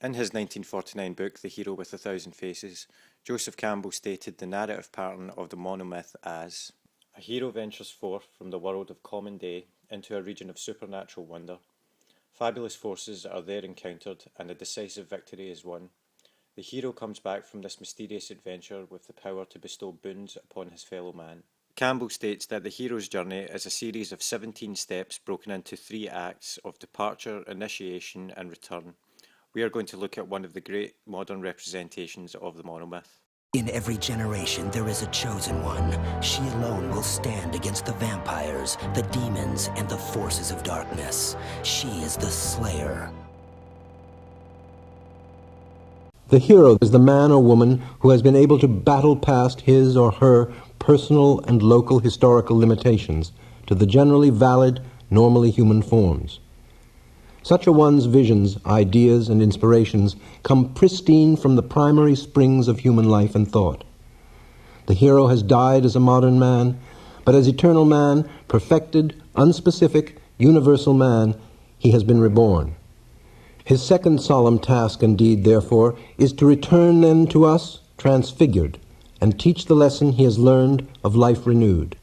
In his 1949 book, The Hero with a Thousand Faces, Joseph Campbell stated the narrative pattern of the monomyth as: a hero ventures forth from the world of common day into a region of supernatural wonder. Fabulous forces are there encountered, and a decisive victory is won. The hero comes back from this mysterious adventure with the power to bestow boons upon his fellow man. Campbell states that the hero's journey is a series of 17 steps broken into 3 acts of departure, initiation, and return. We are going to look at one of the great modern representations of the monomyth. In every generation, there is a chosen one. She alone will stand against the vampires, the demons, and the forces of darkness. She is the Slayer. The hero is the man or woman who has been able to battle past his or her personal and local historical limitations to the generally valid, normally human forms. Such a one's visions, ideas, and inspirations come pristine from the primary springs of human life and thought. The hero has died as a modern man, but as eternal man, perfected, unspecific, universal man, he has been reborn. His second solemn task and deed, therefore, is to return then to us transfigured and teach the lesson he has learned of life renewed.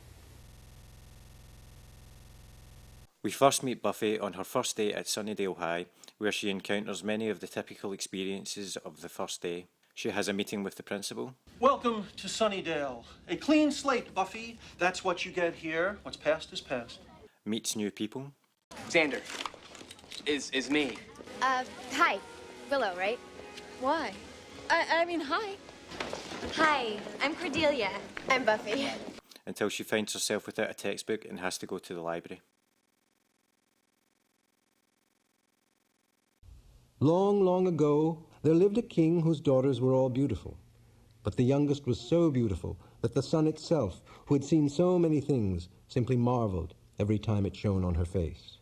We first meet Buffy on her first day at Sunnydale High, where she encounters many of the typical experiences of the first day. She has a meeting with the principal. Welcome to Sunnydale. A clean slate, Buffy. That's what you get here. What's past is past. Meets new people. Xander is me. Hi. Willow, right? Why? I mean, hi. Hi, I'm Cordelia. I'm Buffy. Until she finds herself without a textbook and has to go to the library. Long, long ago, there lived a king whose daughters were all beautiful. But the youngest was so beautiful that the sun itself, who had seen so many things, simply marveled every time it shone on her face.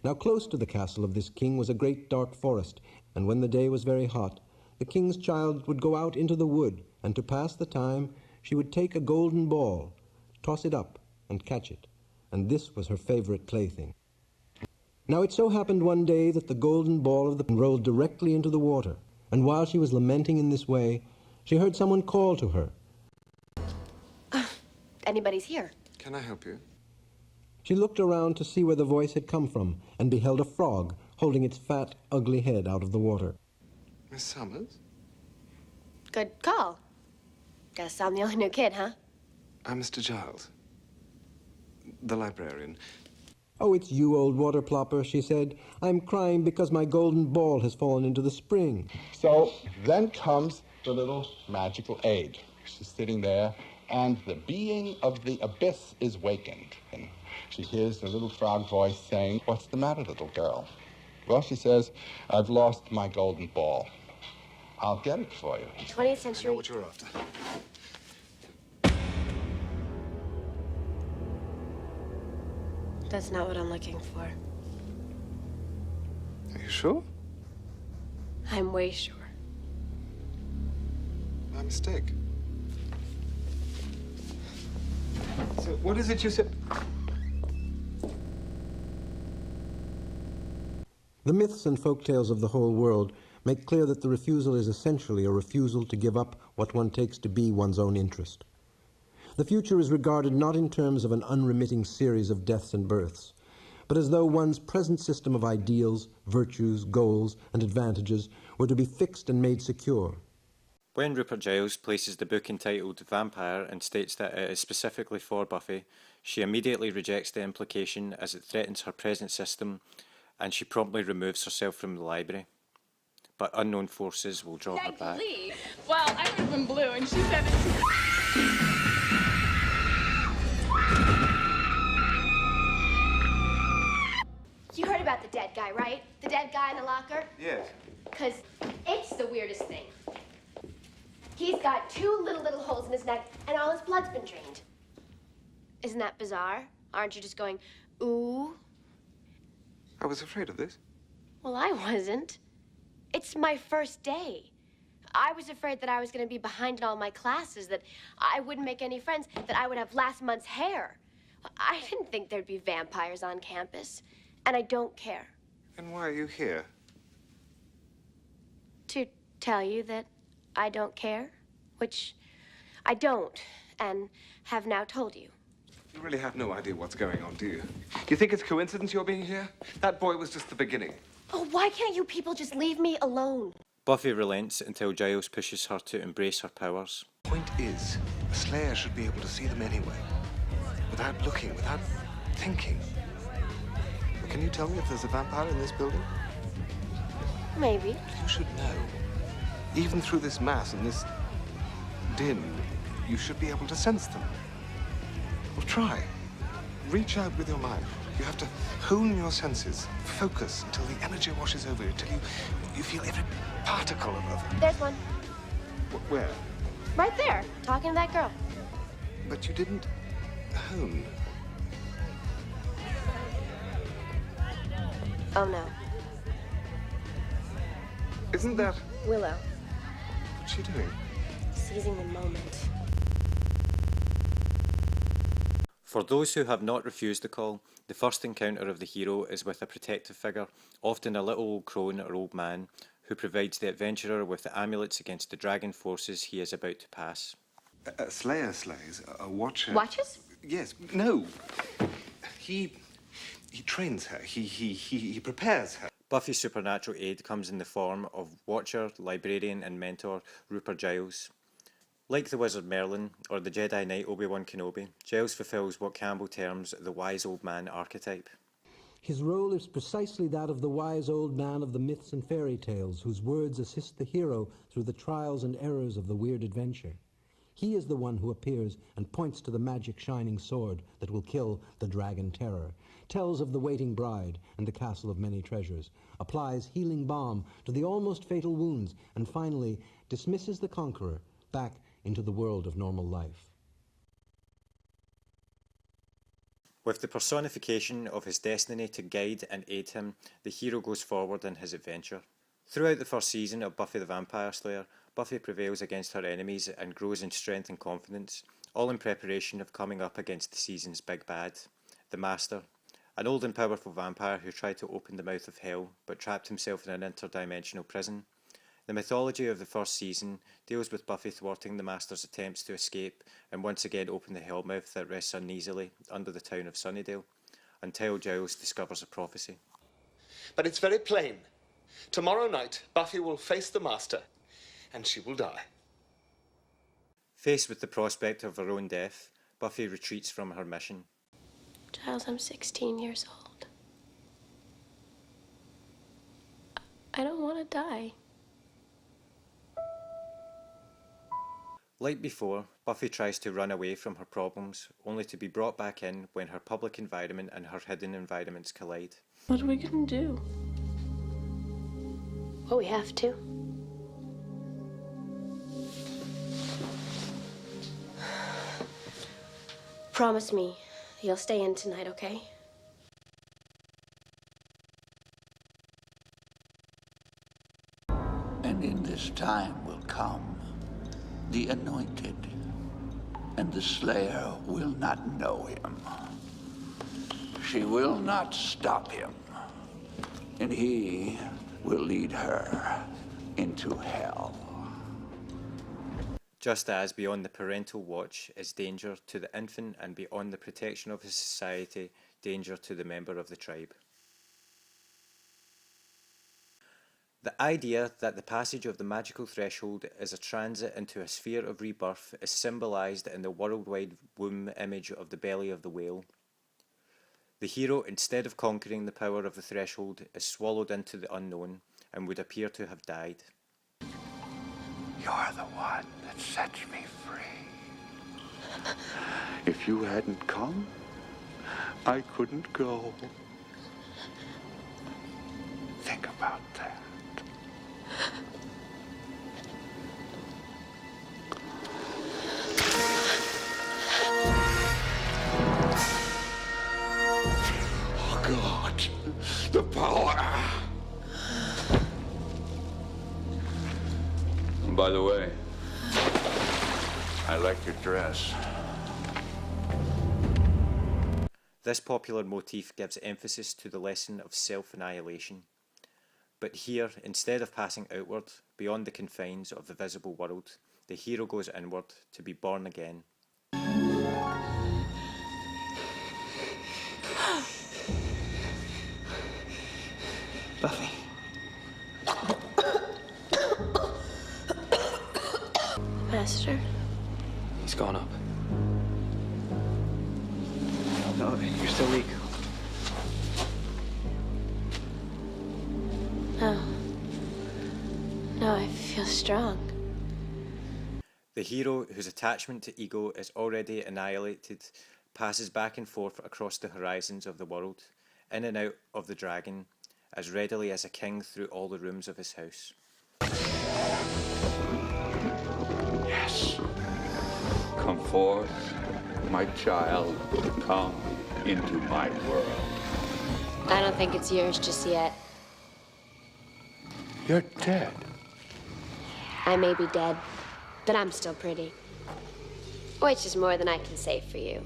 Now close to the castle of this king was a great dark forest, and when the day was very hot, the king's child would go out into the wood, and to pass the time, she would take a golden ball, toss it up, and catch it, and this was her favorite plaything. Now it so happened one day that the golden ball of the rolled directly into the water, and while she was lamenting in this way, she heard someone call to her. Anybody's here. Can I help you? She looked around to see where the voice had come from, and beheld a frog holding its fat, ugly head out of the water. Miss Summers? Good call. Guess I'm the only new kid, huh? I'm Mr. Giles, the librarian. "Oh, it's you, old water plopper," she said. "I'm crying because my golden ball has fallen into the spring." So then comes the little magical aid. She's sitting there, and the being of the abyss is wakened. And she hears the little frog voice saying, "What's the matter, little girl?" Well, she says, "I've lost my golden ball. I'll get it for you." 20th I century. know what you're after. That's not what I'm looking for. Are you sure? I'm way sure. My mistake. So what is it you said? The myths and folk tales of the whole world make clear that the refusal is essentially a refusal to give up what one takes to be one's own interest. The future is regarded not in terms of an unremitting series of deaths and births, but as though one's present system of ideals, virtues, goals, and advantages were to be fixed and made secure. When Rupert Giles places the book entitled Vampire and states that it is specifically for Buffy, she immediately rejects the implication as it threatens her present system, and she promptly removes herself from the library. But unknown forces will draw her back. Well, I would have been blue, and she said that. You heard about the dead guy, right? The dead guy in the locker? Yes. Because it's the weirdest thing. He's got 2 little holes in his neck, and all his blood's been drained. Isn't that bizarre? Aren't you just going, ooh? I was afraid of this. Well, I wasn't. It's my first day. I was afraid that I was going to be behind in all my classes, that I wouldn't make any friends, that I would have last month's hair. I didn't think there'd be vampires on campus, and I don't care. Then why are you here? tell you that I don't care, which I don't, and have now told you. You really have no idea what's going on, do you? You think it's coincidence you're being here? That boy was just the beginning. Oh, why can't you people just leave me alone? Buffy relents until Giles pushes her to embrace her powers. Point is, a Slayer should be able to see them anyway. Without looking, without thinking. Can you tell me if there's a vampire in this building? Maybe. You should know. Even through this mass and this din, you should be able to sense them. Well, try. Reach out with your mind. You have to hone your senses, focus until the energy washes over you, until you feel every particle of it. There's one. Where? Right there, talking to that girl. But you didn't hone. Oh, no. Isn't that... Willow. What's she doing? Seizing the moment. For those who have not refused the call, the first encounter of the hero is with a protective figure, often a little old crone or old man, who provides the adventurer with the amulets against the dragon forces he is about to pass. A Slayer slays, a watcher... Watches? Yes, no. He trains her, he prepares her. Buffy's supernatural aid comes in the form of Watcher, Librarian and Mentor Rupert Giles. Like the Wizard Merlin or the Jedi Knight Obi-Wan Kenobi, Giles fulfills what Campbell terms the wise old man archetype. His role is precisely that of the wise old man of the myths and fairy tales, whose words assist the hero through the trials and errors of the weird adventure. He is the one who appears and points to the magic shining sword that will kill the dragon terror, tells of the waiting bride and the castle of many treasures, applies healing balm to the almost fatal wounds, and finally dismisses the conqueror back into the world of normal life. With the personification of his destiny to guide and aid him, the hero goes forward in his adventure. Throughout the first season of Buffy the Vampire Slayer, Buffy prevails against her enemies and grows in strength and confidence, all in preparation of coming up against the season's big bad, the Master, an old and powerful vampire who tried to open the mouth of hell but trapped himself in an interdimensional prison. The mythology of the first season deals with Buffy thwarting the Master's attempts to escape and once again open the hellmouth that rests uneasily under the town of Sunnydale, until Giles discovers a prophecy. But it's very plain. Tomorrow night, Buffy will face the Master, and she will die. Faced with the prospect of her own death, Buffy retreats from her mission. Giles, I'm 16 years old. I don't want to die. Like before, Buffy tries to run away from her problems, only to be brought back in when her public environment and her hidden environments collide. What are we gonna do? Well, we have to. Promise me you'll stay in tonight, okay? And in this time will come the Anointed, and the Slayer will not know him. She will not stop him, and he will lead her into hell. Just as beyond the parental watch is danger to the infant, and beyond the protection of his society, danger to the member of the tribe. The idea that the passage of the magical threshold is a transit into a sphere of rebirth is symbolised in the worldwide womb image of the belly of the whale. The hero, instead of conquering the power of the threshold, is swallowed into the unknown and would appear to have died. You're the one that sets me free. If you hadn't come, I couldn't go. Think about that. Oh, God, the power. By the way, I like your dress. This popular motif gives emphasis to the lesson of self-annihilation. But here, instead of passing outward, beyond the confines of the visible world, the hero goes inward to be born again. Buffy. Master? He's gone up. No, you're still weak. No. No, I feel strong. The hero, whose attachment to ego is already annihilated, passes back and forth across the horizons of the world, in and out of the dragon, as readily as a king through all the rooms of his house. Yes. Come forth, my child. Come into my world. I don't think it's yours just yet. You're dead. I may be dead, but I'm still pretty. Which is more than I can say for you.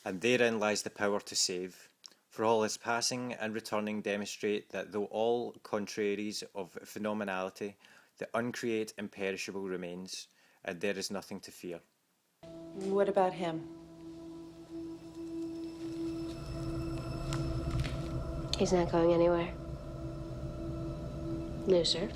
And therein lies the power to save, for all his passing and returning demonstrate that though all contraries of phenomenality, the uncreate imperishable remains, and there is nothing to fear. What about him? He's not going anywhere. No, sir.